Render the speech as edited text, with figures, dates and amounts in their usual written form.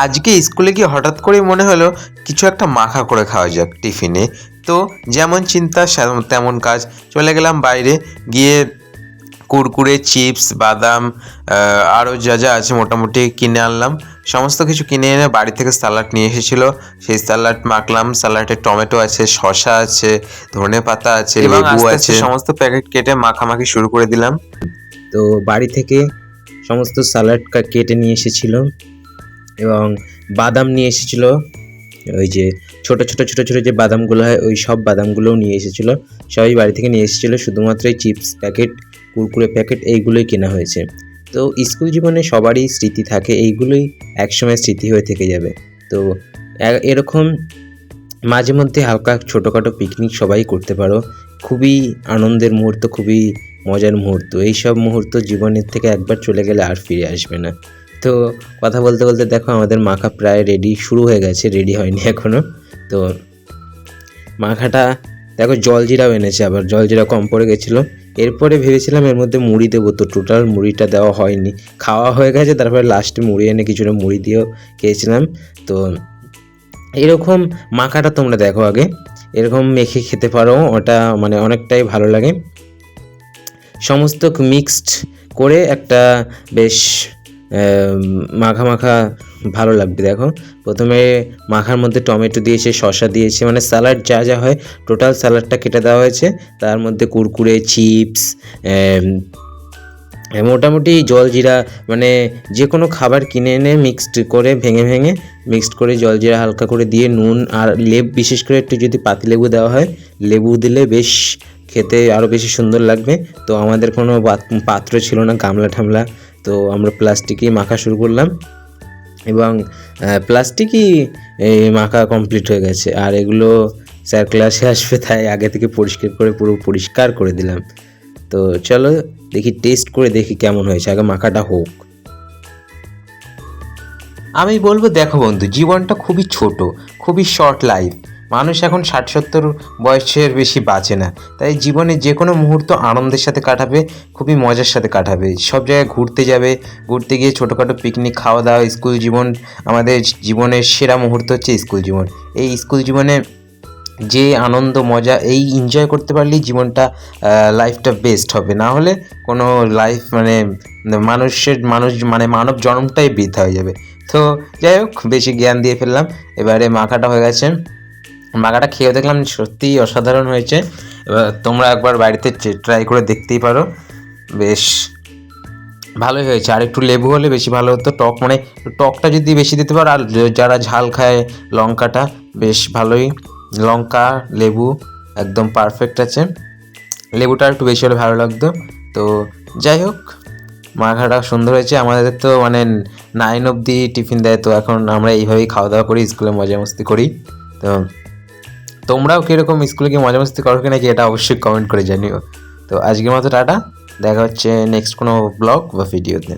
আজকে স্কুলে গিয়ে হঠাৎ করেই মনে হলো কিছু একটা মাখা করে খাওয়া যাক টিফিনে। তো যেমন চিন্তা তেমন কাজ, চলে গেলাম বাইরে, গিয়ে কুরকুরে, চিপস, বাদাম, আরও যা যা আছে মোটামুটি কিনে আনলাম। সমস্ত কিছু কিনে এনে বাড়ি থেকে স্যালাড নিয়ে এসেছিলো, সেই স্যালাড মাখলাম। স্যালাডে টমেটো আছে, শসা আছে, ধনেপাতা আছে, লেবু আছে, সমস্ত প্যাকেট কেটে মাখামাখি শুরু করে দিলাম। তো বাড়ি থেকে সমস্ত স্যালাড কেটে নিয়ে এসেছিল এবং বাদাম নিয়ে এসেছিল, ওই যে ছোট ছোট ছোট ছোট যে বাদামগুলো হয় ওই সব বাদামগুলোও নিয়ে এসেছিলো। সবাই বাড়ি থেকে নিয়ে এসেছিলো, শুধুমাত্র এই চিপস প্যাকেট, কুরকুরে প্যাকেট এইগুলোই কেনা হয়েছে। তো স্কুল জীবনে সবারই স্মৃতি থাকে, এইগুলোই একসময় স্মৃতি হয়ে থেকে যাবে। তো এরকম মাঝে মধ্যে হালকা ছোটোখাটো পিকনিক সবাই করতে পারো, খুবই আনন্দের মুহূর্ত, খুবই মজার মুহূর্ত। এইসব মুহূর্ত জীবনের থেকে একবার চলে গেলে আর ফিরে আসবে না। তো কথা বলতে বলতে দেখো আমাদের মাখা প্রায় রেডি শুরু হয়ে গেছে, রেডি হয়নি এখনও। তো মাখাটা দেখো জলজিরাও এনেছে, আবার জলজিরা কম পড়ে গেছিলো। এরপরে ভেবেছিলাম এর মধ্যে মুড়ি দেবো, তো টোটাল মুড়িটা দেওয়া হয়নি, খাওয়া হয়ে গেছে। তারপরে লাস্টে মুড়ি এনে কিছুটা মুড়ি দিয়েও খেয়েছিলাম। তো এরকম মাখাটা তোমরা দেখো আগে, এরকম মেখে খেতে পারো, ওটা মানে অনেকটাই ভালো লাগে। সমস্ত মিক্সড করে একটা বেশ মাখা মাখা ভালো লাগবে। দেখো প্রথমে মাখার মধ্যে টমেটো দিয়েছে, শসা দিয়েছে, মানে স্যালাড যা যা হয় টোটাল স্যালাডটা কেটে দেওয়া হয়েছে। তার মধ্যে কুরকুরে, চিপস, মোটামুটি জলজিরা, মানে যে কোনো খাবার কিনে এনে মিক্সড করে ভেঙে ভেঙে মিক্সড করে জলজিরা হালকা করে দিয়ে নুন আর বিশেষ করে একটু যদি পাতিলেবু দেওয়া হয়, লেবু দিলে বেশ খেতে আরও বেশি সুন্দর লাগবে। তো আমাদের কোনো পাত্র ছিল না, গামলা ঠামলা, তো আমরা প্লাস্টিকই মাখা শুরু করলাম এবং প্লাস্টিকই মাখা কমপ্লিট হয়ে গেছে। আর এগুলো স্যার ক্লাসে আসবে তাই আগে থেকে পরিষ্কার করে পুরো পরিষ্কার করে দিলাম। তো চলো দেখি, টেস্ট করে দেখি কেমন হয়েছে, আগে মাখাটা হোক। আমি বলবো দেখো বন্ধু, জীবনটা খুবই ছোট, খুবই শর্ট লাইফ। মানুষ এখন 60-70 বয়সের বেশি বাঁচে না, তাই জীবনে যে কোনো মুহূর্ত আনন্দের সাথে কাটাবে, খুবই মজার সাথে কাটাবে। সব জায়গায় ঘুরতে যাবে, ঘুরতে গিয়ে ছোটোখাটো পিকনিক, খাওয়া দাওয়া। স্কুল জীবন আমাদের জীবনের সেরা মুহূর্ত হচ্ছে স্কুল জীবন। এই স্কুল জীবনে যে আনন্দ মজা এই এনজয় করতে পারলেই জীবনটা, লাইফটা বেস্ট হবে। না হলে কোনো লাইফ মানে মানব জন্মটাই বৃথা হয়ে যাবে। তো যাই হোক, বেশি জ্ঞান দিয়ে ফেললাম। এবারে মাখাটা হয়ে গেছে, মাখাটা খেয়ে দেখলাম সত্যিই অসাধারণ হয়েছে। এবার তোমরা একবার বাড়িতে ট্রাই করে দেখতেই পারো, বেশ ভালোই হয়েছে। আর একটু লেবু হলে বেশি ভালো হতো, টক মানে টকটা যদি বেশি দিতে পারো। আর যারা ঝাল খায়, লঙ্কাটা বেশ ভালোই, লঙ্কা লেবু একদম পারফেক্ট আছে। লেবুটা একটু বেশি হলে ভালো লাগতো। তো যাই হোক, মাখাটা সুন্দর হয়েছে। আমাদের তো মানে 9 অবধি টিফিন দেয়, তো এখন আমরা এইভাবেই খাওয়া দাওয়া করি, স্কুলে মজা মস্তি করি। তো তোমরাও কীরকম স্কুলে গিয়ে মজা মস্তি করো কি নাকি এটা অবশ্যই কমেন্ট করে জানিও। তো আজকের মতো টাটা, দেখা হচ্ছে নেক্সট কোনো ব্লগ বা ভিডিওতে।